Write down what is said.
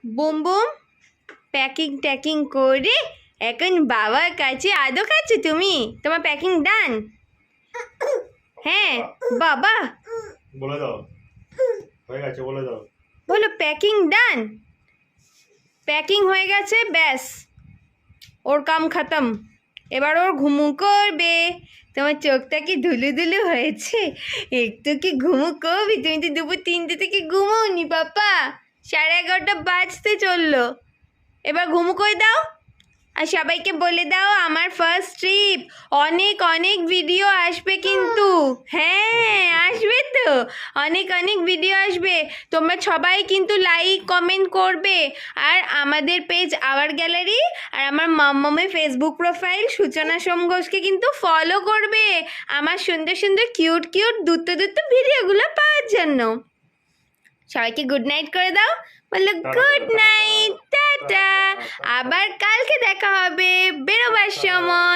Boom boom packing ট্যাকিং করে এখন বাবার কাছে আদৌ খাচ্ছ তুমি? তোমার প্যাকিং ডান? হ্যাঁ বাবা বলে দাও হয়ে গেছে, বলে দাও। বলো প্যাকিং ডান। প্যাকিং হয়ে গেছে, ব্যাস ওর কাম খতম। এবার ওর ঘুমু করবে। তোমার চোখটা কি ধুলু ধুলু হয়েছে? একটু কি ঘুমু করবি? তুমি তো দুপুর 3টে থেকে ঘুমোওনি পাপা, 11:30 বাজতে চললো। এবার ঘুমু করে দাও। আর সবাইকে বলে দাও আমার ফার্স্ট ট্রিপ, অনেক অনেক ভিডিও আসবে কিন্তু। হ্যাঁ আসবে তো, অনেক অনেক ভিডিও আসবে। তোমরা সবাই কিন্তু লাইক কমেন্ট করবে। আর আমাদের পেজ আওয়ার গ্যালারি আর আমার মাম্মামের ফেসবুক প্রোফাইল সূচনা সোম ঘোষকে কিন্তু ফলো করবে আমার সুন্দর সুন্দর কিউট কিউট দুটো ভিডিওগুলো পাওয়ার জন্য। সবাইকে গুড নাইট করে দাও। বললো গুড নাইট, টাটা। আবার কালকে দেখা হবে বেরোবার সময়।